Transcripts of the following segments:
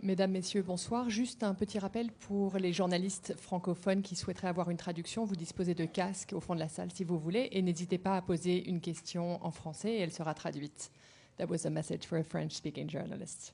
Mesdames, Messieurs, bonsoir. Juste un petit rappel pour les journalistes francophones qui souhaiteraient avoir une traduction. Vous disposez de casques au fond de la salle si vous voulez et n'hésitez pas à poser une question en français et elle sera traduite. That was a message for a French-speaking journalist.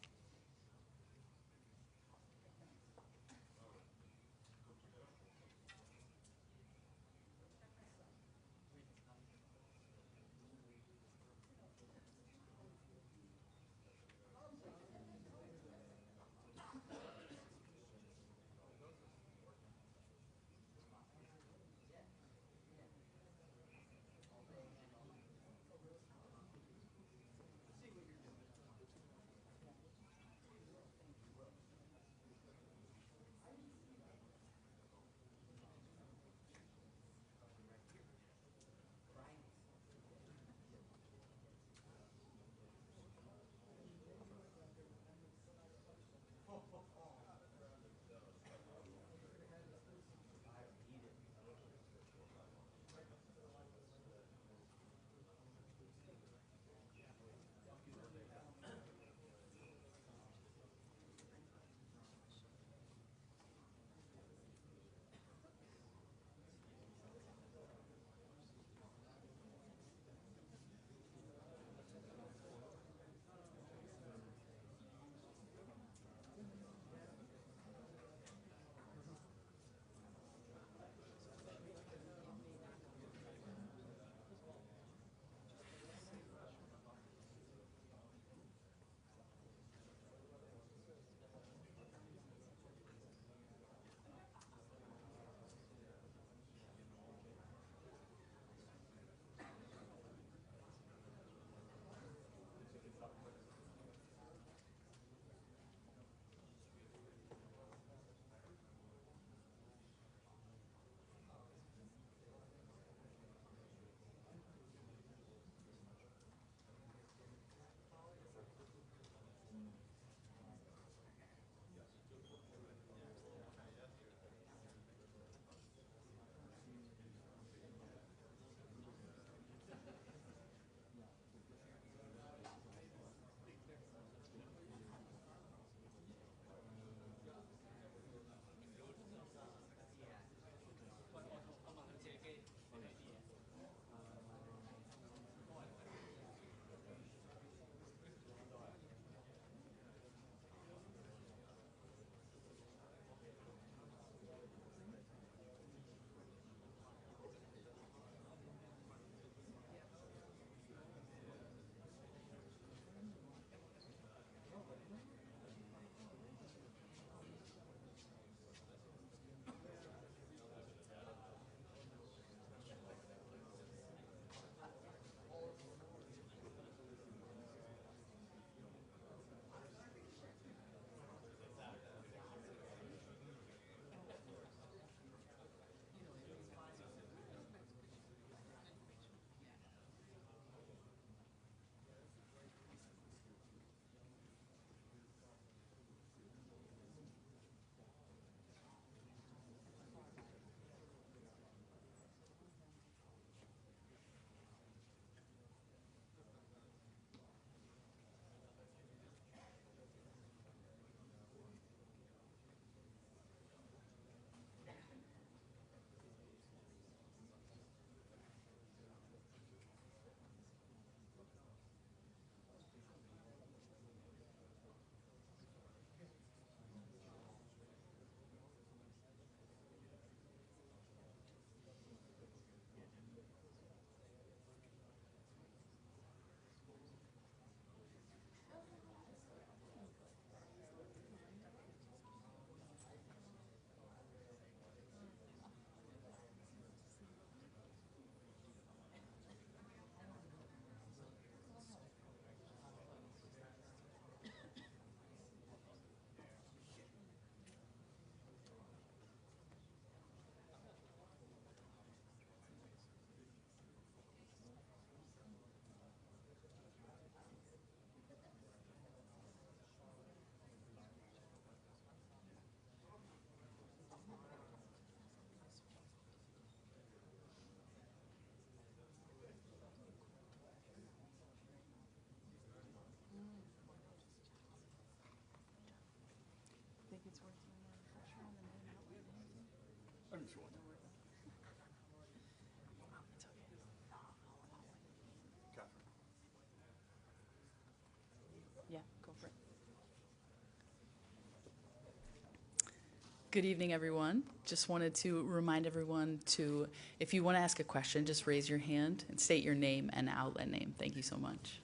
Good evening, everyone. Just wanted to remind everyone to, if you want to ask a question, just raise your hand and state your name and outlet name. Thank you so much.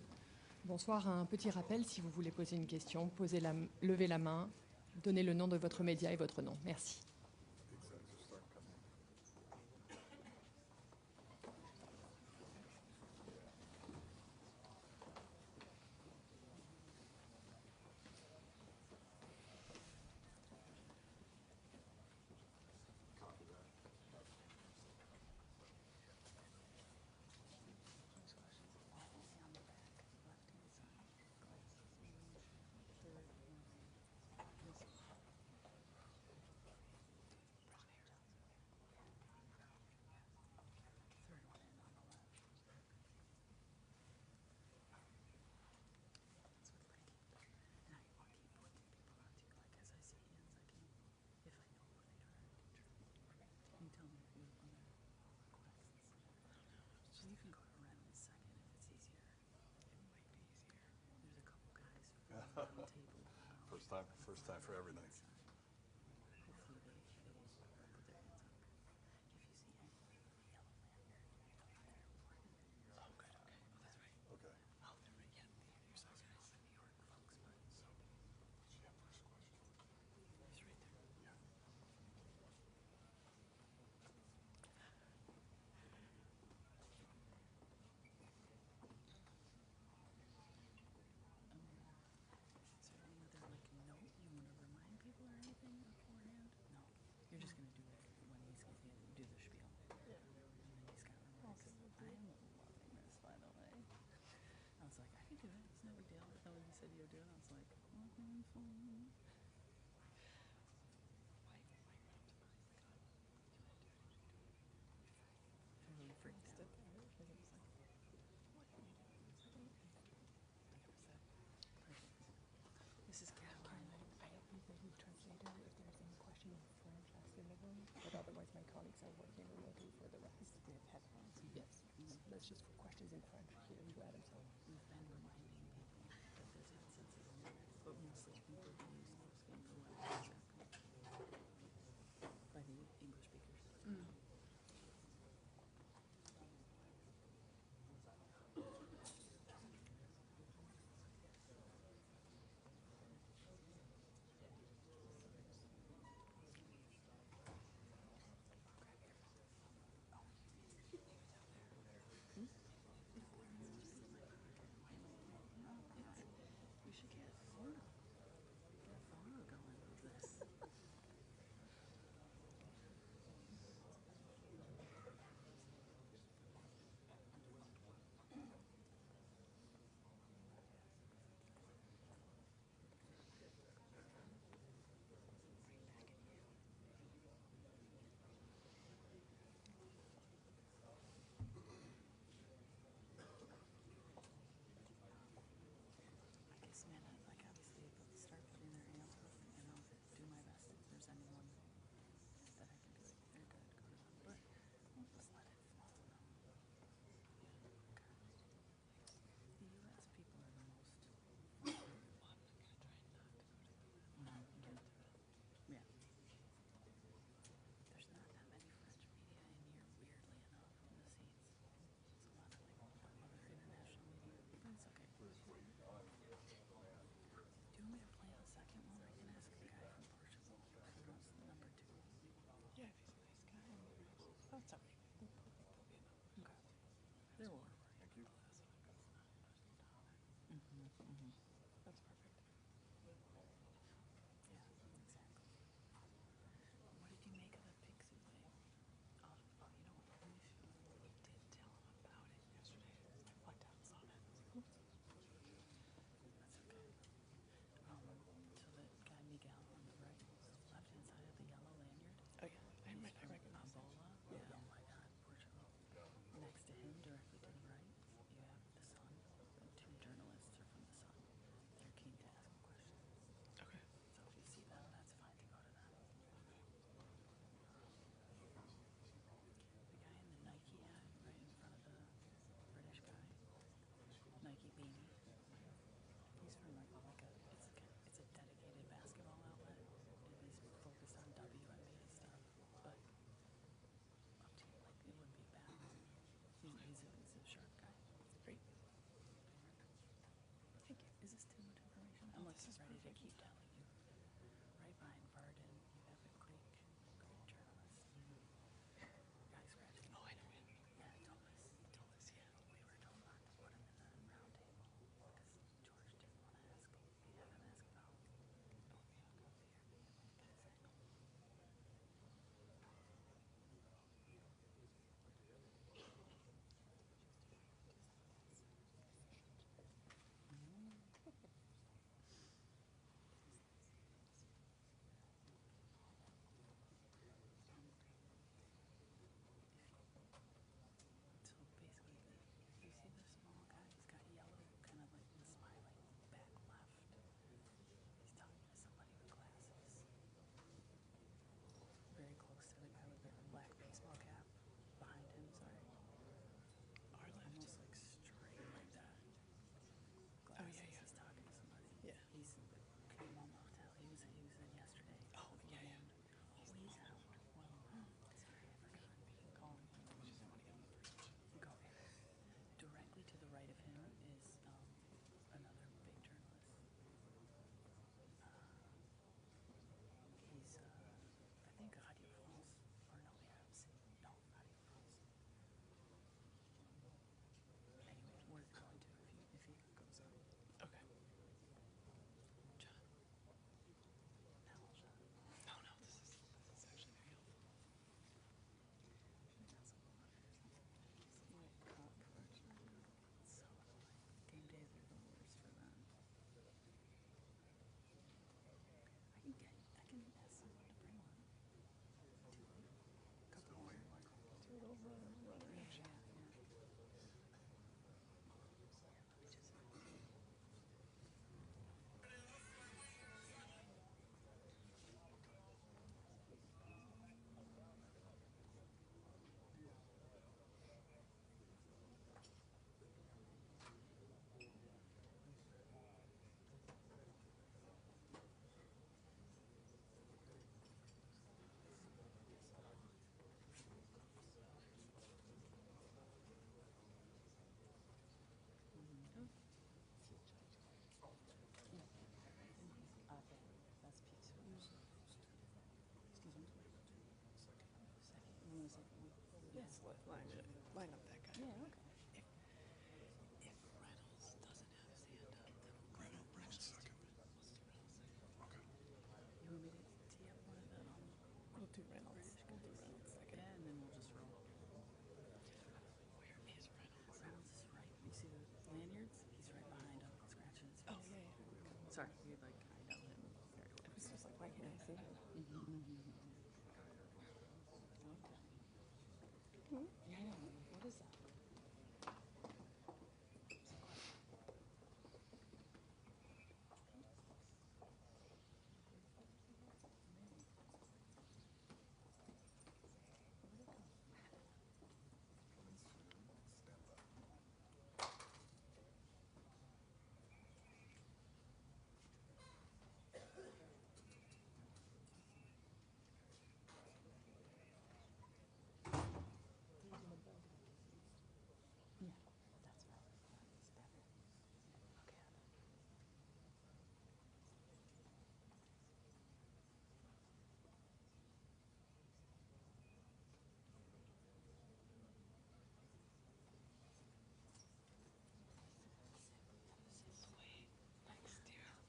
Bonsoir, un petit rappel, si vous voulez poser une question, levez la main, donnez le nom de votre média et votre nom. Merci. First time for everything. Okay. But otherwise, my colleagues are working remotely for the rest. They have headphones. Yes, that's just for questions in French here to Adam. So We've been reminding people that there's headsets in there, but mostly people are using those games for by the English speakers. Line up that guy. Yeah, okay. If Reynolds doesn't have his hand up, then Reynolds second. Okay. you want me to tee up one of them? We'll do Reynolds. We'll do Reynolds second. Yeah, and then we'll just roll. Where is Reynolds? Reynolds is right. You see the lanyards? He's right behind him, scratching his face. Oh, yeah, yeah. Sorry, you like, I know him very well. I was just like, why can't I see him? Okay. Yeah, I know. What is that? Yeah, that's right. That's better. Okay.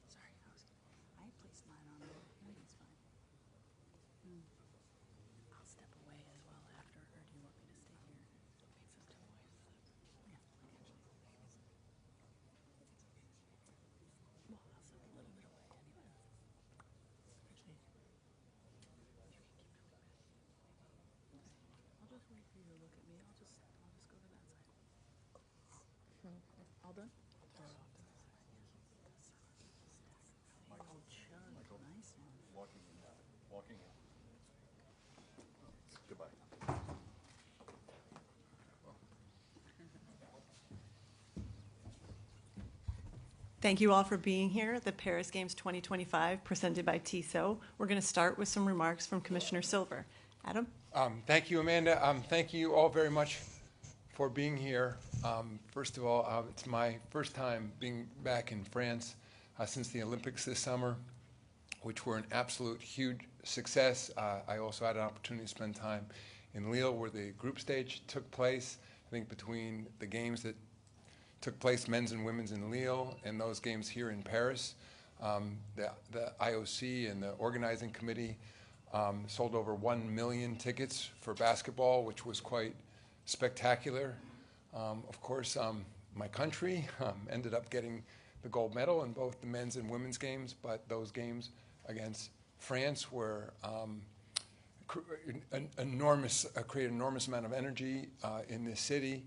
Sorry, I placed mine on there. I think it's fine. I'll step away as well after, or do you want me to stay here? Yeah, well, I'll step a little bit away anyway. Actually, you can keep going. I'll just wait for you to look at me. I'll just go to that side. All done? Oh, chug. Nice one. Walking in. Walking in. Goodbye. Thank you all for being here at the Paris Games 2025, presented by TISO. We're going to start with some remarks from Commissioner Silver. Adam? Thank you, Amanda. Thank you all very much for being here. First of all, it's my first time being back in France since the Olympics this summer, which were an absolute huge success. I also had an opportunity to spend time in Lille, where the group stage took place. I think between the games that took place, men's and women's in Lille, and those games here in Paris, the IOC and the organizing committee sold over 1 million tickets for basketball, which was quite spectacular. Of course, my country ended up getting the gold medal in both the men's and women's games, but those games against France were created an enormous amount of energy in this city.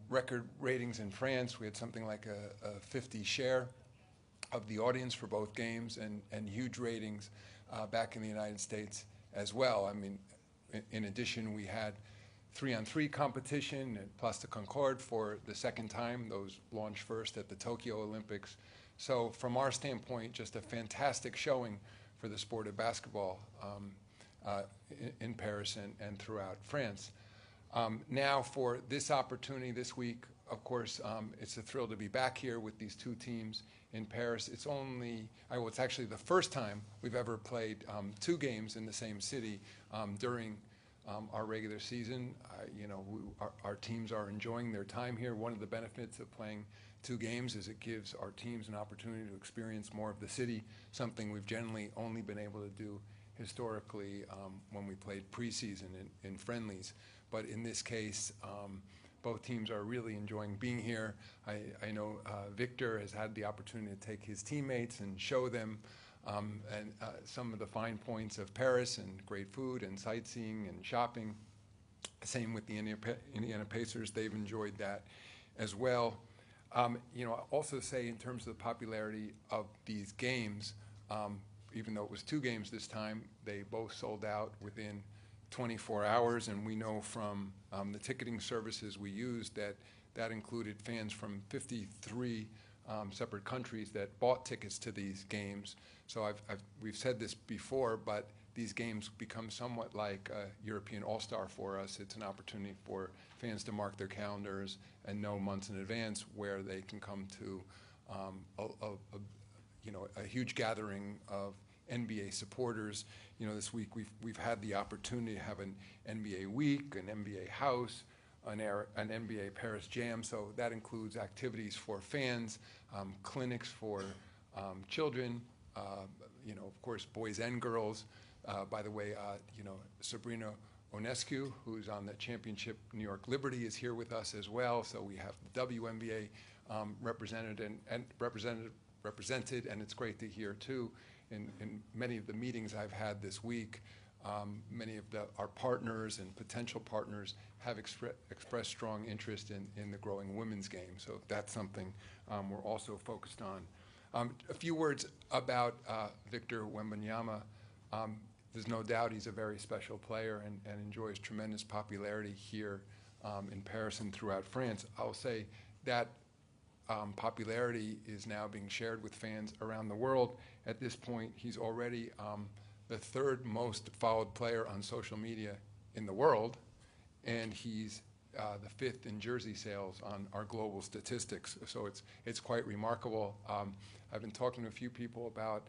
Record ratings in France. We had something like a 50 share of the audience for both games, and huge ratings back in the United States as well. I mean, in addition, we had 3-on-3 competition at Place de Concorde for the second time. Those launched first at the Tokyo Olympics. So from our standpoint, just a fantastic showing for the sport of basketball in Paris and throughout France. Now for this opportunity this week, of course, it's a thrill to be back here with these two teams in Paris. It's actually the first time we've ever played two games in the same city during our regular season. Our teams are enjoying their time here. One of the benefits of playing two games is it gives our teams an opportunity to experience more of the city, something we've generally only been able to do historically when we played preseason in friendlies. But in this case, both teams are really enjoying being here. I know Victor has had the opportunity to take his teammates and show them some of the fine points of Paris, and great food and sightseeing and shopping. Same with the Indiana Pacers. They've enjoyed that as well. I'll also say in terms of the popularity of these games, even though it was two games this time, they both sold out within 24 hours, and we know from the ticketing services we used that included fans from 53 separate countries that bought tickets to these games. So we've said this before, but these games become somewhat like a European All-Star for us. It's an opportunity for fans to mark their calendars and know months in advance where they can come to a huge gathering of NBA supporters. You know, this week we've had the opportunity to have an NBA week, an NBA house, an NBA Paris Jam. So that includes activities for fans, clinics for children, you know, of course, boys and girls. By the way, you know, Sabrina Onescu, who's on the championship New York Liberty, is here with us as well. So we have the WNBA represented, and it's great to hear too. In many of the meetings I've had this week, many of our partners and potential partners have expressed strong interest in the growing women's game. So that's something we're also focused on. A few words about Victor Wembanyama. There's no doubt he's a very special player and enjoys tremendous popularity here in Paris and throughout France. I'll say that popularity is now being shared with fans around the world. At this point, he's already the third most followed player on social media in the world, and he's the fifth in jersey sales on our global statistics. So it's quite remarkable. I've been talking to a few people about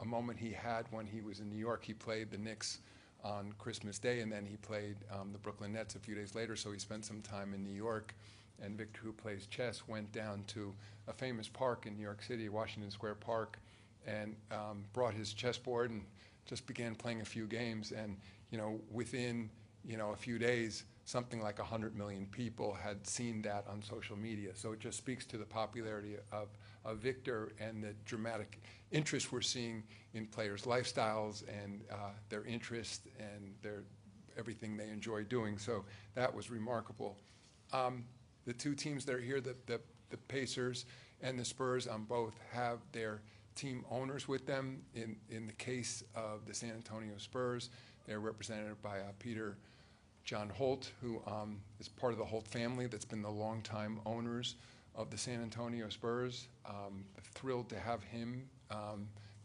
a moment he had when he was in New York. He played the Knicks on Christmas Day, and then he played the Brooklyn Nets a few days later, so he spent some time in New York. And Victor, who plays chess, went down to a famous park in New York City, Washington Square Park, and brought his chessboard and just began playing a few games. And, you know, within, you know, a few days, something like 100 million people had seen that on social media. So it just speaks to the popularity of Victor and the dramatic interest we're seeing in players' lifestyles and their interest and everything they enjoy doing. So that was remarkable. The two teams that are here, the Pacers and the Spurs, both have their team owners with them. In the case of the San Antonio Spurs, they're represented by Peter John Holt, who is part of the Holt family that's been the longtime owners of the San Antonio Spurs. Thrilled to have him,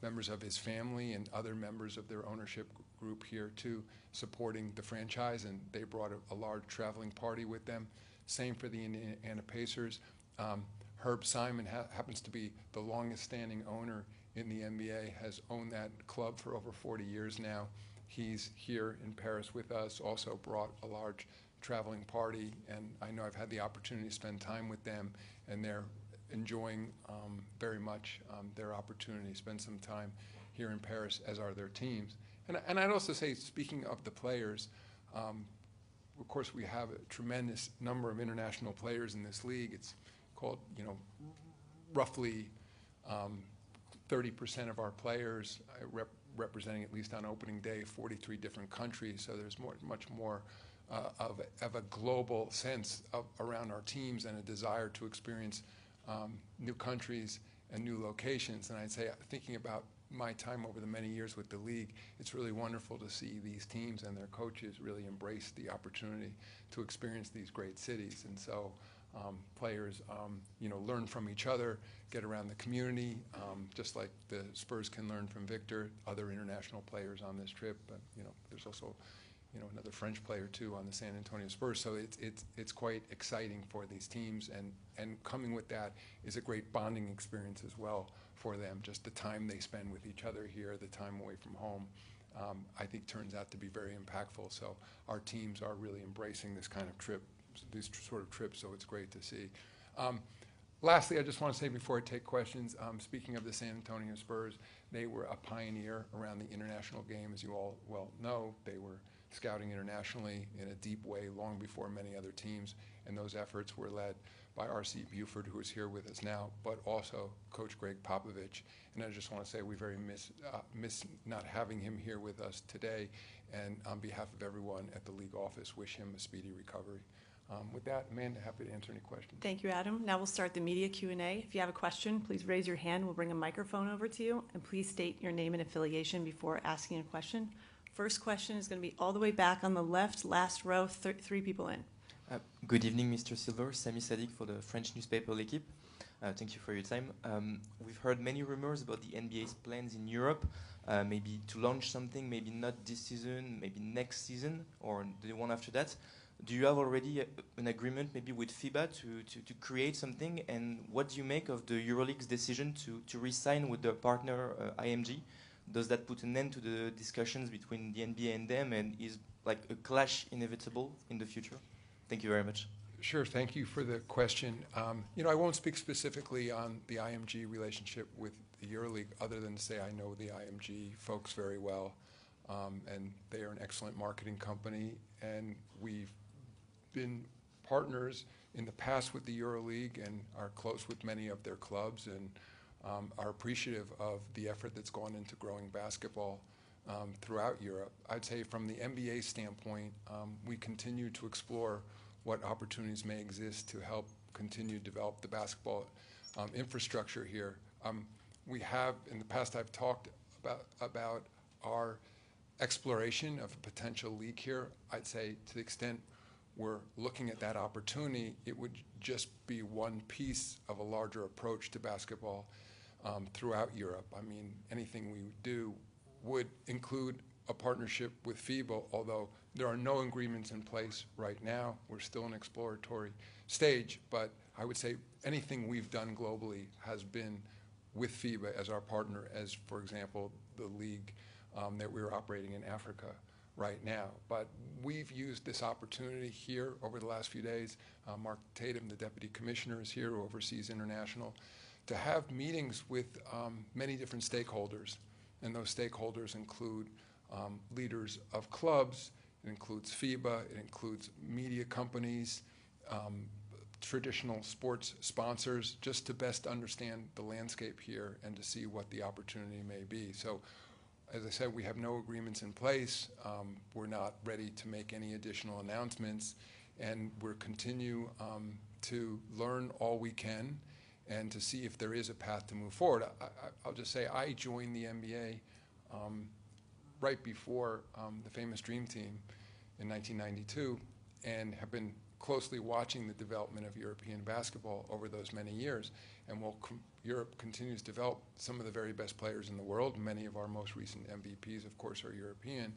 members of his family and other members of their ownership group here too, supporting the franchise, and they brought a large traveling party with them. Same for the Indiana Pacers. Herb Simon happens to be the longest standing owner in the NBA, has owned that club for over 40 years now. He's here in Paris with us, also brought a large traveling party, and I know I've had the opportunity to spend time with them, and they're enjoying very much their opportunity to spend some time here in Paris, as are their teams. And I'd also say, speaking of the players, of course we have a tremendous number of international players in this league. It's called, you know, roughly 30% of our players representing, at least on opening day, 43 different countries. So there's much more of a global sense around our teams and a desire to experience new countries and new locations. And I'd say, thinking about my time over the many years with the league, it's really wonderful to see these teams and their coaches really embrace the opportunity to experience these great cities. And so players, you know, learn from each other, get around the community, just like the Spurs can learn from Victor, other international players on this trip. But, you know, there's also, you know, another French player too on the San Antonio Spurs. So it's quite exciting for these teams, and coming with that is a great bonding experience as well for them. Just the time they spend with each other here, the time away from home, I think turns out to be very impactful. So our teams are really embracing this kind of trip, these sort of trips, so it's great to see. Lastly, I just want to say before I take questions, speaking of the San Antonio Spurs, they were a pioneer around the international game, as you all well know. They were scouting internationally in a deep way long before many other teams, and those efforts were led by R.C. Buford, who is here with us now, but also Coach Greg Popovich. And I just want to say we very miss not having him here with us today, and on behalf of everyone at the league office, wish him a speedy recovery. With that, Amanda, happy to answer any questions. Thank you, Adam. Now we'll start the media Q&A. If you have a question, please raise your hand. We'll bring a microphone over to you, and please state your name and affiliation before asking a question. First question is going to be all the way back on the left, last row, three people in. Good evening, Mr. Silver. Sami Sadiq for the French newspaper L'Equipe. Thank you for your time. We've heard many rumors about the NBA's plans in Europe, maybe to launch something, maybe not this season, maybe next season, or the one after that. Do you have already an agreement maybe with FIBA to create something? And what do you make of the EuroLeague's decision to re-sign with their partner IMG? Does that put an end to the discussions between the NBA and them, and is like a clash inevitable in the future? Thank you very much. Sure, thank you for the question. I won't speak specifically on the IMG relationship with the EuroLeague other than to say I know the IMG folks very well, and they are an excellent marketing company, and we've been partners in the past with the EuroLeague and are close with many of their clubs and are appreciative of the effort that's gone into growing basketball throughout Europe. I'd say from the NBA standpoint, we continue to explore what opportunities may exist to help continue to develop the basketball infrastructure here. We have, in the past, I've talked about our exploration of a potential league here. I'd say to the extent we're looking at that opportunity, it would just be one piece of a larger approach to basketball throughout Europe. I mean, anything we do would include a partnership with FIBA, although there are no agreements in place right now. We're still in exploratory stage, but I would say anything we've done globally has been with FIBA as our partner, as, for example, the league that we're operating in Africa right now. But we've used this opportunity here over the last few days. Mark Tatum, the Deputy Commissioner, is here, who oversees international, to have meetings with many different stakeholders. And those stakeholders include leaders of clubs, it includes FIBA, it includes media companies, traditional sports sponsors, just to best understand the landscape here and to see what the opportunity may be. So, as I said, we have no agreements in place. We're not ready to make any additional announcements, and we're continue to learn all we can and to see if there is a path to move forward. I'll just say I joined the NBA right before the famous Dream Team in 1992 and have been closely watching the development of European basketball over those many years. And while Europe continues to develop some of the very best players in the world, many of our most recent MVPs, of course, are European,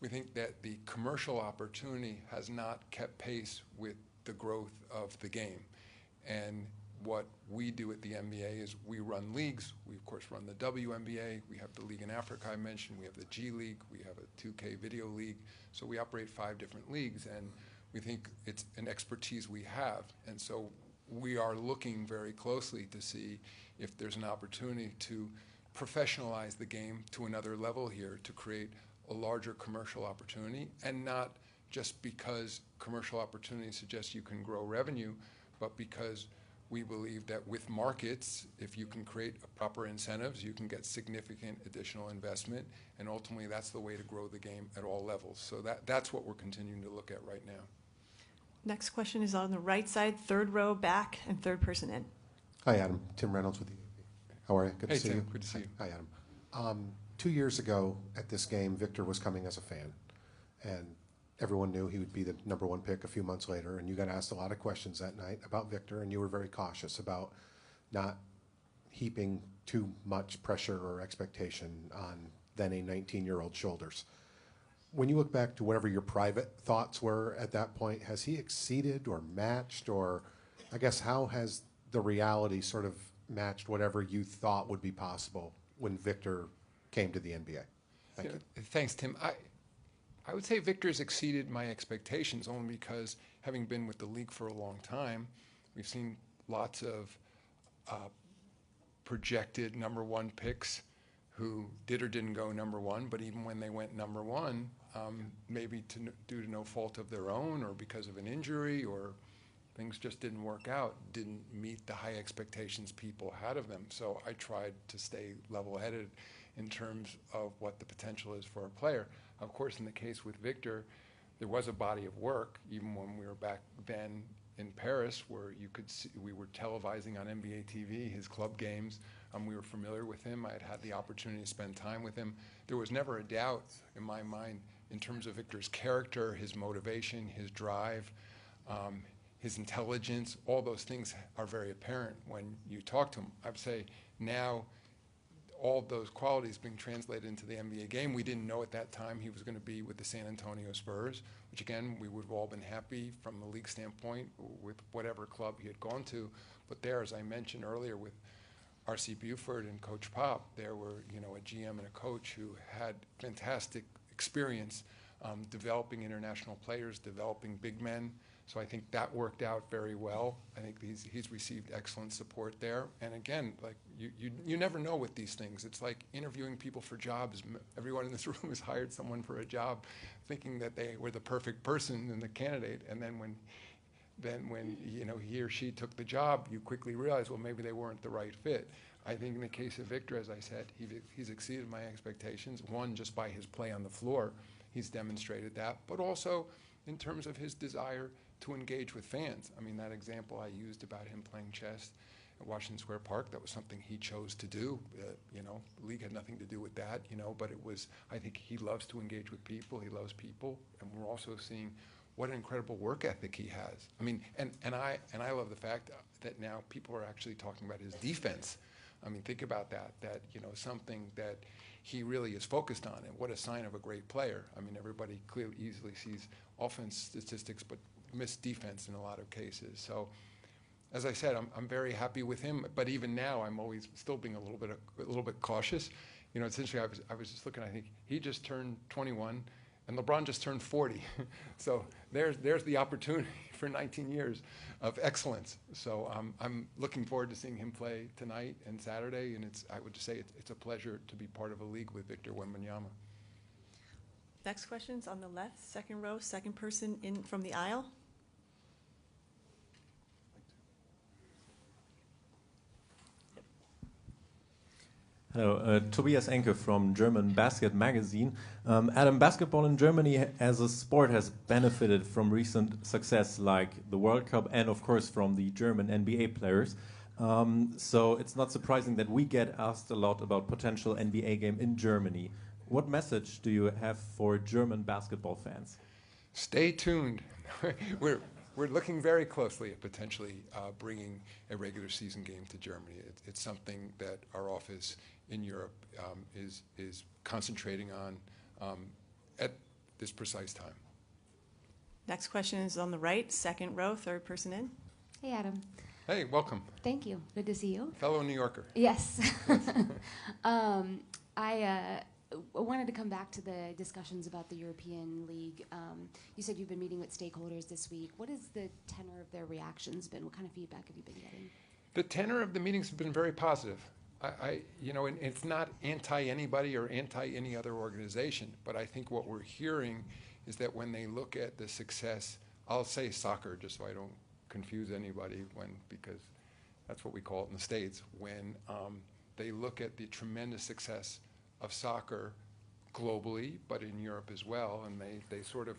we think that the commercial opportunity has not kept pace with the growth of the game. And what we do at the NBA is we run leagues. We, of course, run the WNBA. We have the league in Africa I mentioned. We have the G League. We have a 2K video league. So we operate 5 different leagues, and we think it's an expertise we have. And so we are looking very closely to see if there's an opportunity to professionalize the game to another level here, to create a larger commercial opportunity, and not just because commercial opportunity suggests you can grow revenue, but because we believe that with markets, if you can create proper incentives, you can get significant additional investment, and ultimately that's the way to grow the game at all levels. So that's what we're continuing to look at right now. Next question is on the right side, third row back and third person in. Hi, Adam. Tim Reynolds with the AP. How are you? Good to see Tim, you. good to see you. Hi, Adam. 2 years ago at this game, Victor was coming as a fan, and everyone knew he would be the #1 pick a few months later, and you got asked a lot of questions that night about Victor, and you were very cautious about not heaping too much pressure or expectation on then a 19-year-old shoulders. When you look back to whatever your private thoughts were at that point, has he exceeded or matched, or I guess how has the reality sort of matched whatever you thought would be possible when Victor came to the NBA? Thank you. Thanks, Tim. I would say Victor's exceeded my expectations only because, having been with the league for a long time, we've seen lots of projected #1 picks who did or didn't go #1, but even when they went #1, maybe due to no fault of their own or because of an injury or things just didn't work out, didn't meet the high expectations people had of them. So I tried to stay level-headed in terms of what the potential is for a player. Of course, in the case with Victor, there was a body of work, even when we were back then in Paris, where you could see, we were televising on NBA TV his club games. We were familiar with him. I had had the opportunity to spend time with him. There was never a doubt in my mind in terms of Victor's character, his motivation, his drive, his intelligence. All those things are very apparent when you talk to him. I'd say now all those qualities being translated into the NBA game. We didn't know at that time he was going to be with the San Antonio Spurs, which again, we would have all been happy from the league standpoint with whatever club he had gone to. But there, as I mentioned earlier, with R.C. Buford and Coach Pop, there were, a GM and a coach who had fantastic experience developing international players, developing big men. So I think that worked out very well. I think he's received excellent support there. And again, like you never know with these things. It's like interviewing people for jobs. Everyone in this room has hired someone for a job thinking that they were the perfect person and the candidate. And then when he or she took the job, you quickly realize, well, maybe they weren't the right fit. I think in the case of Victor, as I said, he's exceeded my expectations. One, just by his play on the floor, he's demonstrated that, but also in terms of his desire to engage with fans. I mean, that example I used about him playing chess at Washington Square Park, that was something he chose to do. The league had nothing to do with that, but it was, I think he loves to engage with people. He loves people. And we're also seeing what an incredible work ethic he has. I mean, and I love the fact that now people are actually talking about his defense. I mean, think about that, something that he really is focused on, and what a sign of a great player. I mean, everybody clearly easily sees offense statistics, but missed defense in a lot of cases. So, as I said, I'm very happy with him, but even now I'm always still being a little bit cautious. It's interesting, I was just looking, I think he just turned 21, and LeBron just turned 40. So there's the opportunity for 19 years of excellence. So I'm looking forward to seeing him play tonight and Saturday, and I would just say it's a pleasure to be part of a league with Victor Wembanyama. Next question's on the left, second row, second person in from the aisle. Hello, Tobias Enke from German Basket Magazine. Adam, basketball in Germany as a sport has benefited from recent success like the World Cup and, of course, from the German NBA players. So it's not surprising that we get asked a lot about potential NBA game in Germany. What message do you have for German basketball fans? Stay tuned. We're looking very closely at potentially bringing a regular season game to Germany. It's something that our office in Europe is concentrating on at this precise time. Next question is on the right, second row, third person in. Hey, Adam. Hey, welcome. Thank you. Good to see you. Fellow New Yorker. Yes. I wanted to come back to the discussions about the European League. You said you've been meeting with stakeholders this week. What has the tenor of their reactions been? What kind of feedback have you been getting? The tenor of the meetings have been very positive. And it's not anti-anybody or anti-any other organization, but I think what we're hearing is that when they look at the success, I'll say soccer just so I don't confuse anybody because that's what we call it in the States, when they look at the tremendous success of soccer globally, but in Europe as well, and they sort of,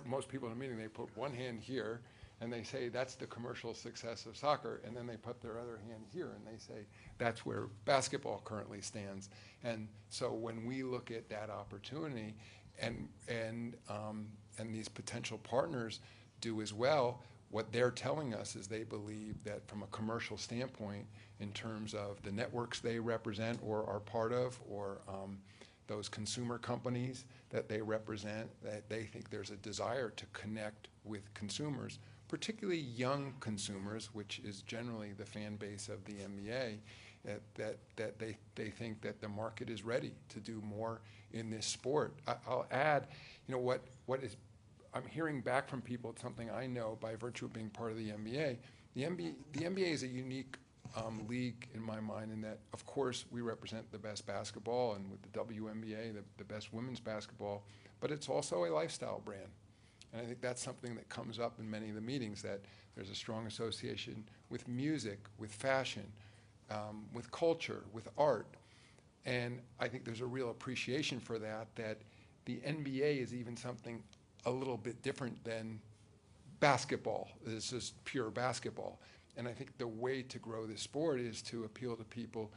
most people in a meeting, they put one hand here, and they say that's the commercial success of soccer, and then they put their other hand here, and they say that's where basketball currently stands. And so when we look at that opportunity, and these potential partners do as well, what they're telling us is they believe that from a commercial standpoint, in terms of the networks they represent or are part of, or those consumer companies that they represent, that they think there's a desire to connect with consumers, particularly young consumers, which is generally the fan base of the NBA, that they think that the market is ready to do more in this sport. I'll add, what is I'm hearing back from people, it's something I know by virtue of being part of the NBA. The NBA is a unique league in my mind in that, of course, we represent the best basketball, and with the WNBA, the best women's basketball, but it's also a lifestyle brand. And I think that's something that comes up in many of the meetings, that there's a strong association with music, with fashion, with culture, with art. And I think there's a real appreciation for that the NBA is even something a little bit different than basketball. It's just pure basketball. And I think the way to grow this sport is to appeal to people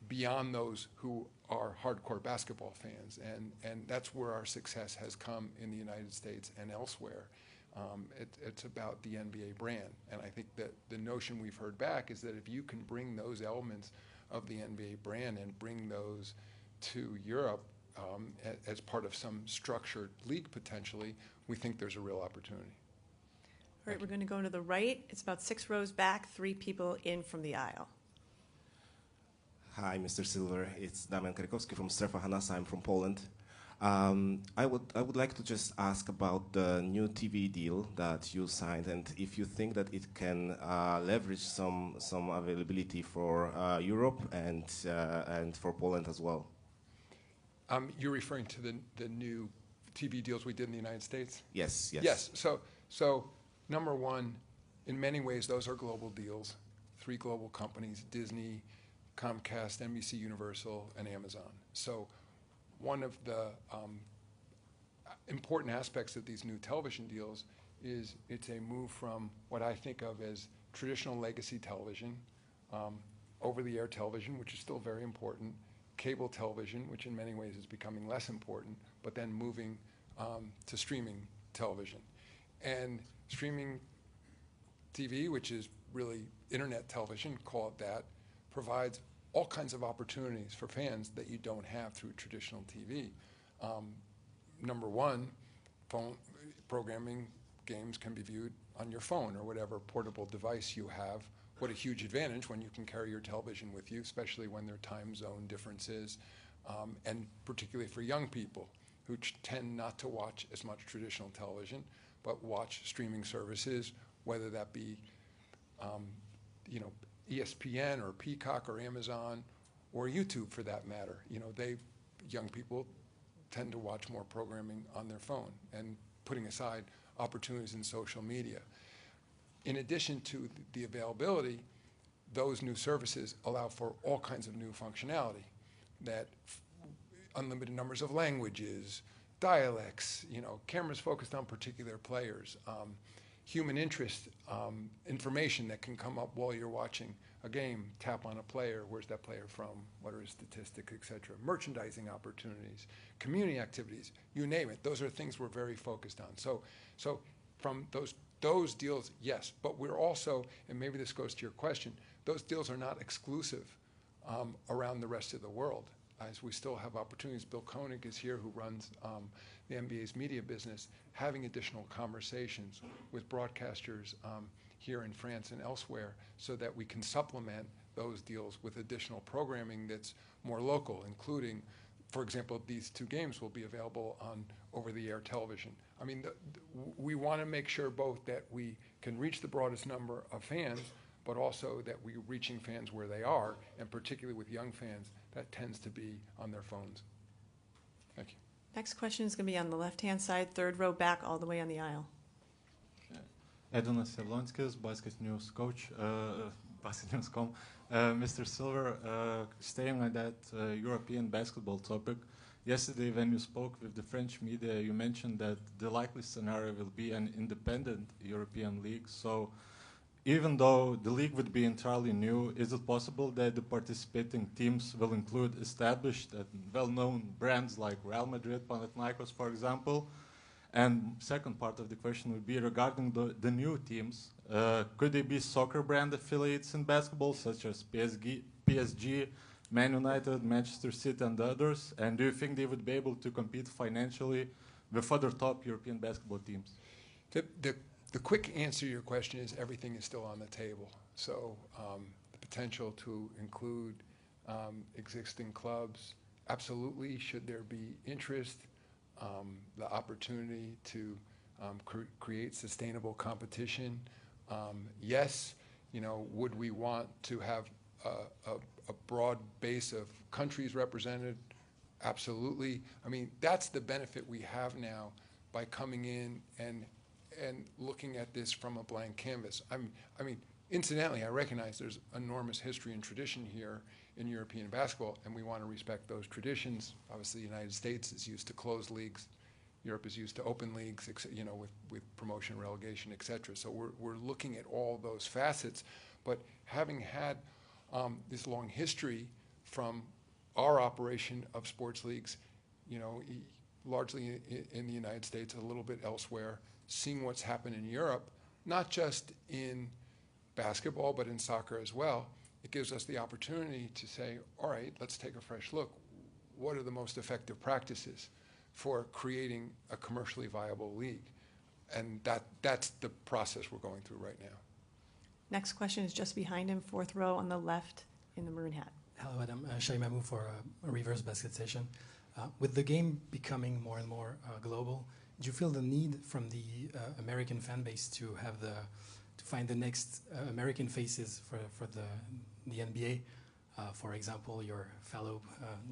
beyond those who are hardcore basketball fans. And that's where our success has come in the United States and elsewhere. It's about the NBA brand. And I think that the notion we've heard back is that if you can bring those elements of the NBA brand and bring those to Europe as part of some structured league potentially, we think there's a real opportunity. All right, we're going to go to the right. It's about 6 rows back, 3 people in from the aisle. Hi, Mr. Silver. It's Damian Karikowski from Strefa Hanasa. I'm from Poland. I would like to just ask about the new TV deal that you signed, and if you think that it can leverage some availability for Europe and for Poland as well. You're referring to the new TV deals we did in the United States? Yes, yes. Yes. So number one, in many ways, those are global deals. 3 global companies: Disney, Comcast, NBC Universal, and Amazon. So one of the important aspects of these new television deals is it's a move from what I think of as traditional legacy television, over-the-air television, which is still very important, cable television, which in many ways is becoming less important, but then moving to streaming television. And streaming TV, which is really internet television, call it that, provides all kinds of opportunities for fans that you don't have through traditional TV. Number one, phone programming, games can be viewed on your phone or whatever portable device you have. What a huge advantage when you can carry your television with you, especially when there are time zone differences, and particularly for young people who tend not to watch as much traditional television, but watch streaming services, whether that be ESPN or Peacock or Amazon or YouTube for that matter. Young people tend to watch more programming on their phone, and putting aside opportunities in social media. In addition to the availability, those new services allow for all kinds of new functionality, that unlimited numbers of languages, dialects, cameras focused on particular players, human interest information that can come up while you're watching a game. Tap on a player, where's that player from, what are his statistics, etc. Merchandising opportunities, community activities, you name it. Those are things we're very focused on. So from those deals, yes, but we're also, and maybe this goes to your question, those deals are not exclusive around the rest of the world, as we still have opportunities. Bill Koenig is here, who runs the NBA's media business, having additional conversations with broadcasters here in France and elsewhere, so that we can supplement those deals with additional programming that's more local, including, for example, these 2 games will be available on over-the-air television. I mean, we want to make sure both that we can reach the broadest number of fans, but also that we're reaching fans where they are, and particularly with young fans, that tends to be on their phones. Thank you. Next question is going to be on the left-hand side, 3rd row back, all the way on the aisle. Adonis Jablonskis, Basket News coach, basketnews.com. Mr. Silver, staying on that European basketball topic, yesterday when you spoke with the French media, you mentioned that the likely scenario will be an independent European league. So even though the league would be entirely new, is it possible that the participating teams will include established and well-known brands like Real Madrid, Panathinaikos, for example? And second part of the question would be regarding the new teams. Could they be soccer brand affiliates in basketball, such as PSG, Man United, Manchester City, and others? And do you think they would be able to compete financially with other top European basketball teams? The quick answer to your question is everything is still on the table. So the potential to include existing clubs, absolutely, should there be interest. The opportunity to create sustainable competition, yes. Would we want to have a broad base of countries represented? Absolutely. I mean, that's the benefit we have now by coming in and looking at this from a blank canvas. I mean, incidentally, I recognize there's enormous history and tradition here in European basketball, and we want to respect those traditions. Obviously, the United States is used to closed leagues. Europe is used to open leagues, with promotion, relegation, et cetera. So we're looking at all those facets. But having had this long history from our operation of sports leagues, largely in the United States, a little bit elsewhere, seeing what's happened in Europe, not just in basketball, but in soccer as well, it gives us the opportunity to say, all right, let's take a fresh look. What are the most effective practices for creating a commercially viable league? And that's the process we're going through right now. Next question is just behind him, 4th row on the left in the maroon hat. Hello, Adam. Shay Mamou for a reverse basket session. With the game becoming more and more global, do you feel the need from the American fan base to find the next American faces for the NBA? For example, your fellow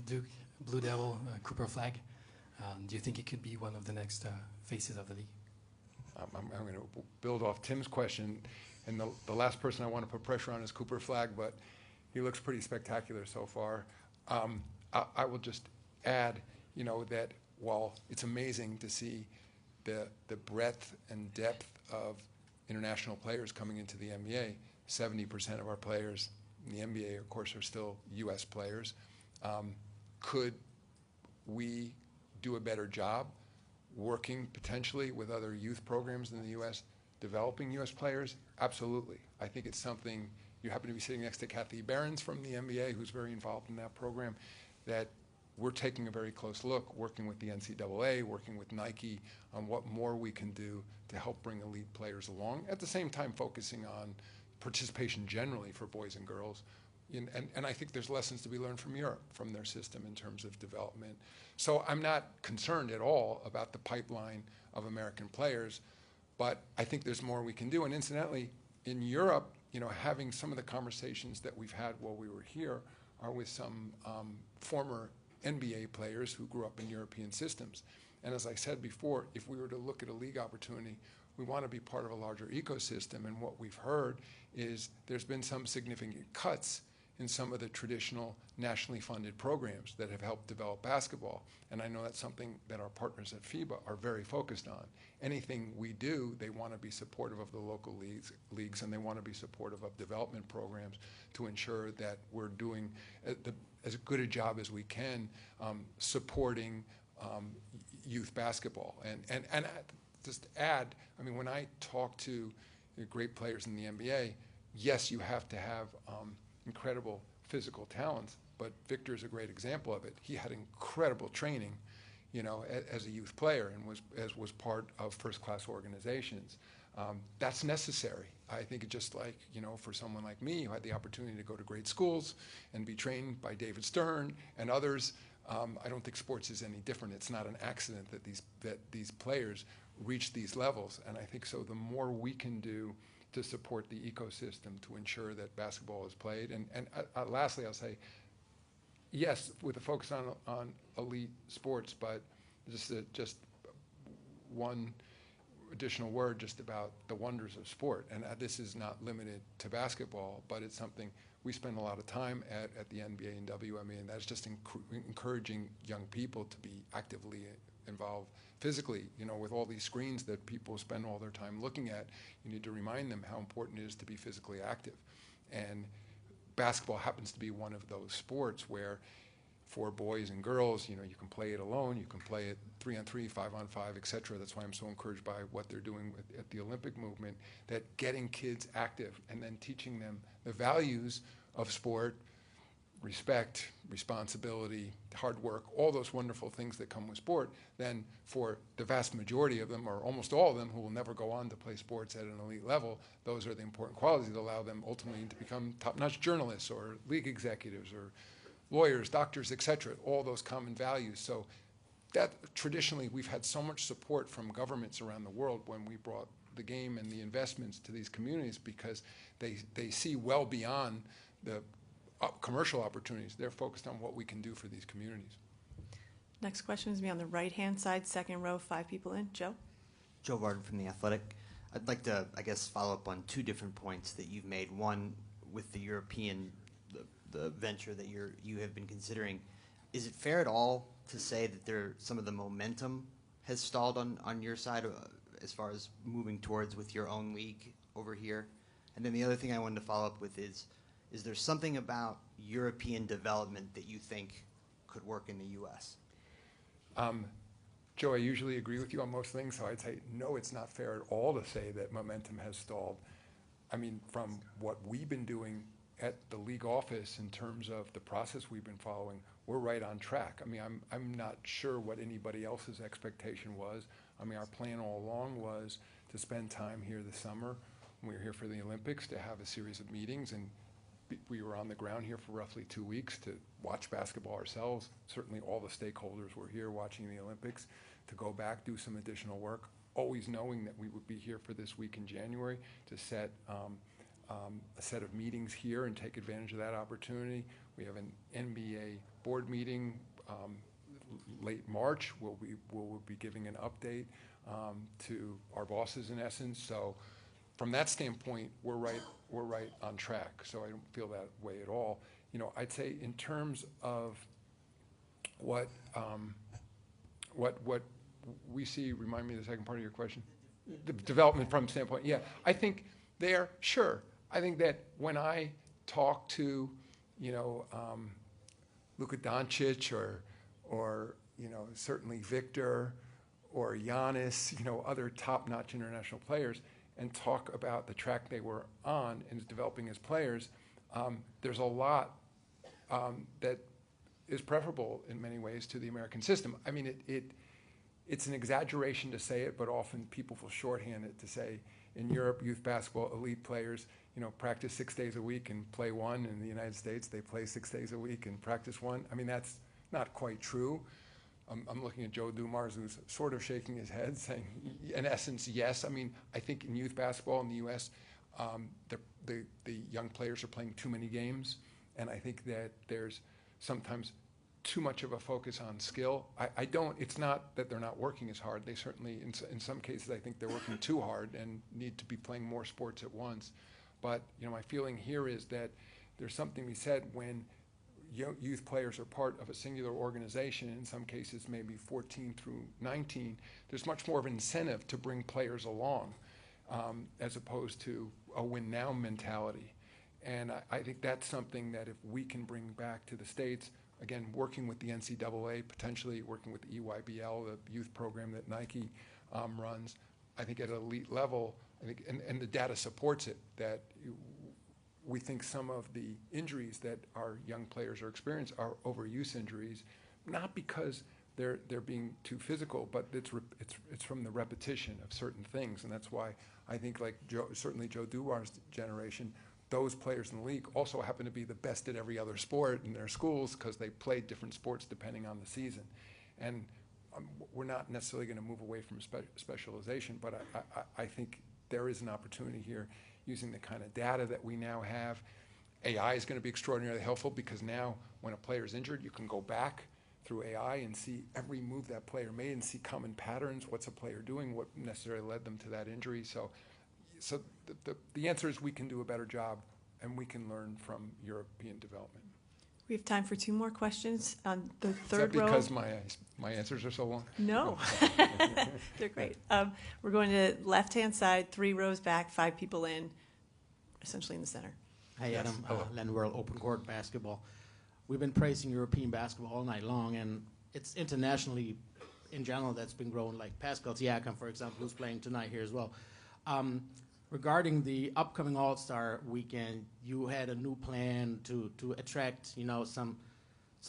Duke Blue Devil, Cooper Flag. Do you think it could be one of the next faces of the league? I'm going to build off Tim's question, and the last person I want to put pressure on is Cooper Flag, but he looks pretty spectacular so far. I will just add, that while it's amazing to see the breadth and depth of international players coming into the NBA, 70% of our players in the NBA, of course, are still U.S. players. Could we do a better job working potentially with other youth programs in the U.S., developing U.S. players? Absolutely. I think it's something, you happen to be sitting next to Kathy Behrens from the NBA, who's very involved in that program, that we're taking a very close look, working with the NCAA, working with Nike on what more we can do to help bring elite players along, at the same time focusing on participation generally for boys and girls. And I think there's lessons to be learned from Europe, from their system in terms of development. So I'm not concerned at all about the pipeline of American players, but I think there's more we can do. And incidentally, in Europe, having some of the conversations that we've had while we were here are with some former NBA players who grew up in European systems. And as I said before, if we were to look at a league opportunity, we want to be part of a larger ecosystem. And what we've heard is there's been some significant cuts in some of the traditional nationally funded programs that have helped develop basketball. And I know that's something that our partners at FIBA are very focused on. Anything we do, they want to be supportive of the local leagues, and they want to be supportive of development programs to ensure that we're doing as good a job as we can supporting youth basketball. And just add, when I talk to great players in the NBA, yes, you have to have incredible physical talents, but Victor is a great example of it. He had incredible training, as a youth player and was part of first-class organizations. That's necessary. I think it's just like, for someone like me who had the opportunity to go to great schools and be trained by David Stern and others, I don't think sports is any different. It's not an accident that these players reach these levels. And I think so the more we can do to support the ecosystem to ensure that basketball is played. And lastly, I'll say, yes, with a focus on elite sports, but just one additional word just about the wonders of sport. And this is not limited to basketball, but it's something we spend a lot of time at the NBA and WNBA, and that's just encouraging young people to be actively involved physically. With all these screens that people spend all their time looking at, you need to remind them how important it is to be physically active. And basketball happens to be one of those sports where for boys and girls, you can play it alone, you can play it 3-on-3, 5-on-5, etc. That's why I'm so encouraged by what they're doing at the Olympic movement, that getting kids active and then teaching them the values of sport, respect, responsibility, hard work, all those wonderful things that come with sport, then for the vast majority of them, or almost all of them, who will never go on to play sports at an elite level, those are the important qualities that allow them ultimately to become top-notch journalists or league executives or lawyers, doctors, etc., all those common values. So that traditionally we've had so much support from governments around the world when we brought the game and the investments to these communities, because they see well beyond the commercial opportunities. They're focused on what we can do for these communities. Next question is me on the right-hand side, second row, 5 people in. Joe? Joe Varden from The Athletic. I'd like to, follow up on 2 different points that you've made. One, with the European, the venture that you have been considering. Is it fair at all to say that some of the momentum has stalled on your side as far as moving towards with your own league over here? And then the other thing I wanted to follow up with is there something about European development that you think could work in the U.S.? Joe, I usually agree with you on most things, so I'd say, no, it's not fair at all to say that momentum has stalled. From what we've been doing at the league office in terms of the process we've been following, we're right on track. I'm not sure what anybody else's expectation was. Our plan all along was to spend time here this summer when we were here for the Olympics, to have a series of meetings and we were on the ground here for roughly 2 weeks to watch basketball ourselves. Certainly all the stakeholders were here watching the Olympics, to go back, do some additional work, always knowing that we would be here for this week in January to set a set of meetings here and take advantage of that opportunity. We have an NBA board meeting late March. We'll be giving an update to our bosses in essence. So from that standpoint, we're right on track. So I don't feel that way at all. You know, I'd say in terms of what we see, remind me of the second part of your question. The development from standpoint, yeah. I think there, sure. I think that when I talk to, you know, Luka Doncic or you know, certainly Victor or Giannis, you know, other top-notch international players, and talk about the track they were on and developing as players, there's a lot that is preferable in many ways to the American system. I mean, it's an exaggeration to say it, but often people will shorthand it to say, in Europe, youth basketball elite players, you know, practice 6 days a week and play one. In the United States, they play 6 days a week and practice one. I mean, that's not quite true. I'm looking at Joe Dumars, who's sort of shaking his head, saying, in essence, yes. I mean, I think in youth basketball in the U.S., the young players are playing too many games, and I think that there's sometimes too much of a focus on skill. It's not that they're not working as hard. They certainly, in some cases, I think they're working too hard and need to be playing more sports at once. But, you know, my feeling here is that there's something to be said when youth players are part of a singular organization, in some cases maybe 14 through 19, there's much more of an incentive to bring players along as opposed to a win-now mentality. And I think that's something that if we can bring back to the States, again, working with the NCAA, potentially working with the EYBL, the youth program that Nike runs, I think at an elite level, I think, and the data supports it, that we think some of the injuries that our young players are experiencing are overuse injuries, not because they're being too physical, but it's from the repetition of certain things, and that's why I think, like certainly Joe Dumars' generation, those players in the league also happen to be the best at every other sport in their schools because they played different sports depending on the season, and we're not necessarily going to move away from specialization, but I think there is an opportunity here using the kind of data that we now have. AI is going to be extraordinarily helpful because now when a player is injured, you can go back through AI and see every move that player made and see common patterns. What's a player doing? What necessarily led them to that injury? So the answer is we can do a better job and we can learn from European development. We have time for 2 more questions on the third row. Is that row. because my answers are so long? No. They're great. We're going to left-hand side, 3 rows back, 5 people in, essentially in the center. Hey, Yes. Adam. Len World, Open Court Basketball. We've been praising European basketball all night long, and it's internationally, in general, that's been growing, like Pascal Siakam, for example, who's playing tonight here as well. Regarding the upcoming All-Star weekend, you had a new plan to attract, you know, some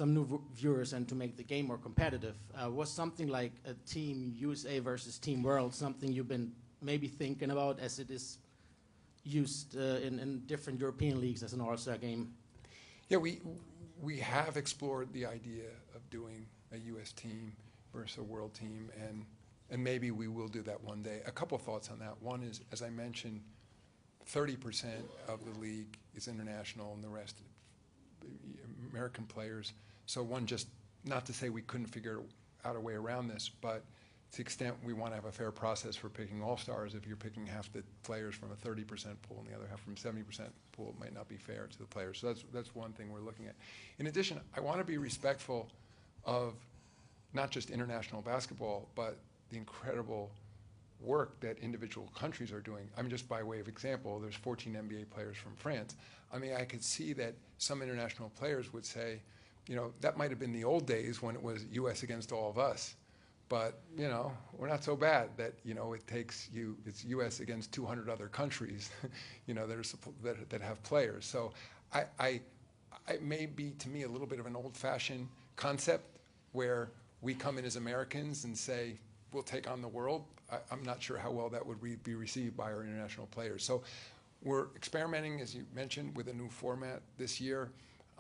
new viewers and to make the game more competitive. Was something like a Team USA versus Team World something you've been maybe thinking about as it is used in different European leagues as an All-Star game? Yeah, we have explored the idea of doing a U.S. team versus a world team, and maybe we will do that one day. A couple thoughts on that. One is, as I mentioned, 30% of the league is international and the rest American players. So one, just not to say we couldn't figure out a way around this, but to the extent we want to have a fair process for picking all-stars, if you're picking half the players from a 30% pool and the other half from 70% pool, it might not be fair to the players. So that's one thing we're looking at. In addition, I want to be respectful of not just international basketball, but the incredible work that individual countries are doing. I mean, just by way of example, there's 14 NBA players from France. I mean, I could see that some international players would say, you know, that might have been the old days when it was U.S. against all of us. But, you know, we're not so bad that, you know, it's U.S. against 200 other countries, you know, that have players. So it may be, to me, a little bit of an old-fashioned concept where we come in as Americans and say, we'll take on the world. I'm not sure how well that would be received by our international players. So We're experimenting, as you mentioned, with a new format this year.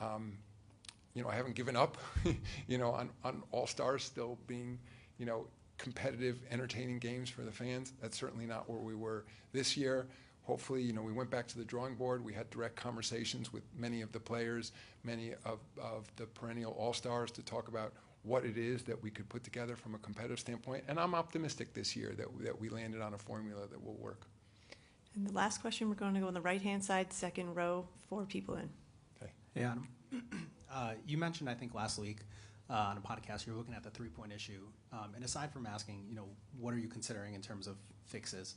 I haven't given up, on All-Stars still being, competitive, entertaining games for the fans. That's certainly not where we were this year. Hopefully, we went back to the drawing board. We had direct conversations with many of the players, many of the perennial All-Stars to talk about what it is that we could put together from a competitive standpoint. And I'm optimistic this year that we landed on a formula that will work. And the last question, we're going to go on the right-hand side, second row, 4 people in. Okay. Hey, Adam. You mentioned, I think, last week on a podcast, you were looking at the three-point issue. And aside from asking, what are you considering in terms of fixes,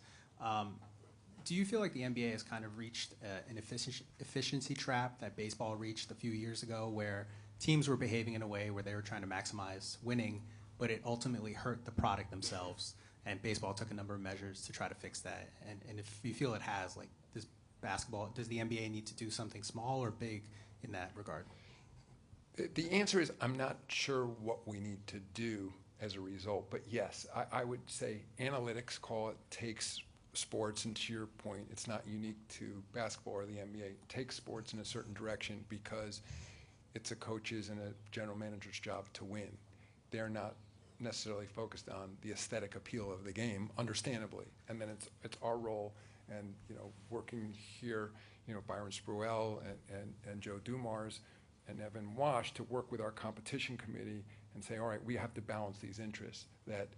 do you feel like the NBA has kind of reached an efficiency trap that baseball reached a few years ago, where teams were behaving in a way where they were trying to maximize winning, but it ultimately hurt the product themselves, and baseball took a number of measures to try to fix that? And if you feel it has, like, does the NBA need to do something small or big in that regard? The answer is I'm not sure what we need to do as a result, but yes, I would say analytics, call it, takes sports, and to your point, it's not unique to basketball or the NBA, takes sports in a certain direction because it's a coach's and a general manager's job to win. They're not necessarily focused on the aesthetic appeal of the game, understandably, and then it's our role, and working here, Byron Spruell and Joe Dumars and Evan Wash to work with our competition committee and say, all right, we have to balance these interests, that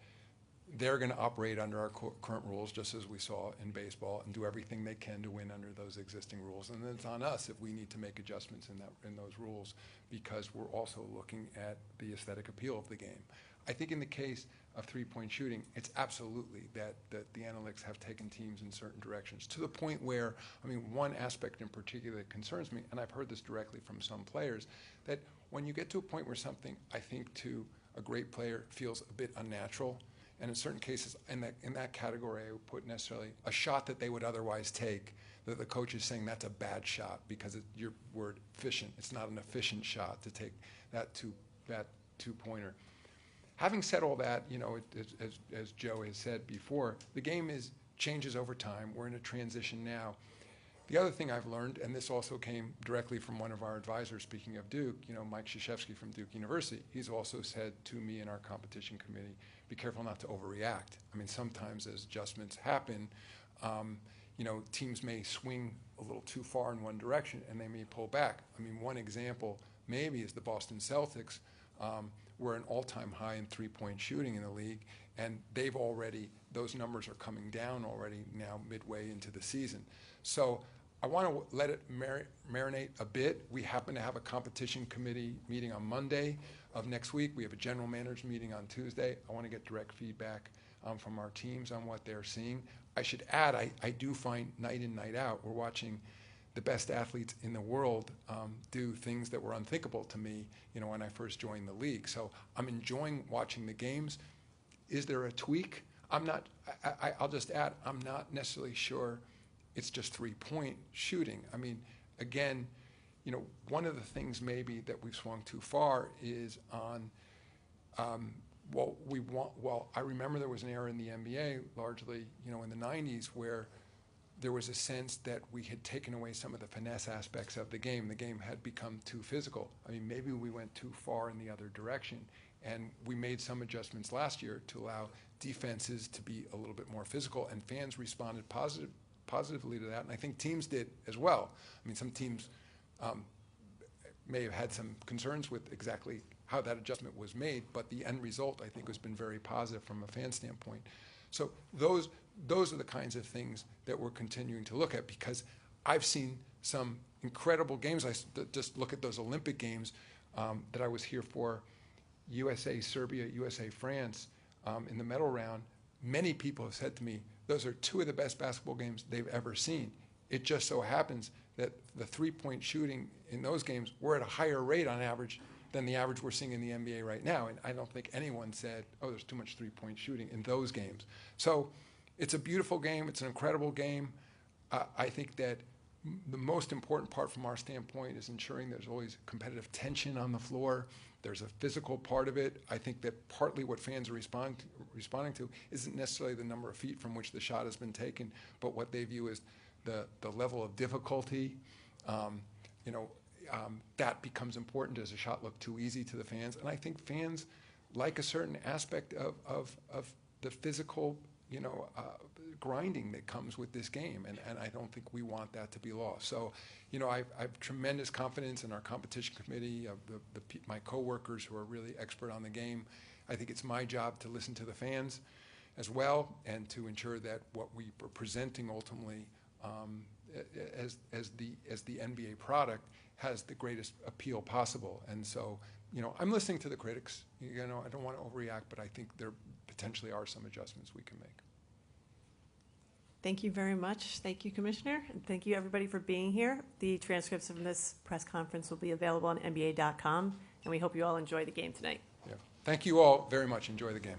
they're going to operate under our current rules, just as we saw in baseball, and do everything they can to win under those existing rules. And then it's on us if we need to make adjustments in those rules, because we're also looking at the aesthetic appeal of the game. I think in the case of three-point shooting, it's absolutely that the analytics have taken teams in certain directions, to the point where, one aspect in particular that concerns me, and I've heard this directly from some players, that when you get to a point where something, I think, to a great player feels a bit unnatural, and in certain cases, in that category, I would put necessarily a shot that they would otherwise take, that the coach is saying that's a bad shot because your word efficient. It's not an efficient shot to take that two-pointer. Having said all that, as Joe has said before, the game changes over time. We're in a transition now. The other thing I've learned, and this also came directly from one of our advisors, speaking of Duke, Mike Krzyzewski from Duke University, he's also said to me in our competition committee, be careful not to overreact. Sometimes as adjustments happen, teams may swing a little too far in one direction and they may pull back. One example maybe is the Boston Celtics. We're an all-time high in three-point shooting in the league, and those numbers are coming down already now midway into the season. So I want to let it marinate a bit. We happen to have a competition committee meeting on Monday of next week. We have a general manager's meeting on Tuesday. I want to get direct feedback from our teams on what they're seeing. I should add, I do find night in, night out, we're watching the best athletes in the world do things that were unthinkable to me, when I first joined the league. So I'm enjoying watching the games. Is there a tweak? I'll just add, I'm not necessarily sure it's just three-point shooting. Again, one of the things maybe that we've swung too far is on, I remember there was an era in the NBA, largely, in the 90s, where there was a sense that we had taken away some of the finesse aspects of the game. The game had become too physical. Maybe we went too far in the other direction, and we made some adjustments last year to allow defenses to be a little bit more physical, and fans responded positively to that, and I think teams did as well. Some teams may have had some concerns with exactly how that adjustment was made, but the end result, I think, has been very positive from a fan standpoint. So those are the kinds of things that we're continuing to look at, because I've seen some incredible games. I just look at those Olympic games that I was here for, USA, Serbia, USA, France, in the medal round. Many people have said to me, those are two of the best basketball games they've ever seen. It just so happens that the three-point shooting in those games were at a higher rate on average than the average we're seeing in the NBA right now. And I don't think anyone said, oh, there's too much three-point shooting in those games. So it's a beautiful game. It's an incredible game. I think that the most important part from our standpoint is ensuring there's always competitive tension on the floor. There's a physical part of it. I think that partly what fans are responding to isn't necessarily the number of feet from which the shot has been taken, but what they view as the level of difficulty, that becomes important. Does a shot look too easy to the fans? And I think fans like a certain aspect of the physical, grinding that comes with this game, and I don't think we want that to be lost. So, I have tremendous confidence in our competition committee, of my coworkers who are really expert on the game. I think it's my job to listen to the fans as well, and to ensure that what we are presenting ultimately as the NBA product has the greatest appeal possible. And so, I'm listening to the critics. I don't want to overreact, but I think there potentially are some adjustments we can make. Thank you very much. Thank you, Commissioner. And thank you, everybody, for being here. The transcripts of this press conference will be available on NBA.com, and we hope you all enjoy the game tonight. Yeah. Thank you all very much. Enjoy the game.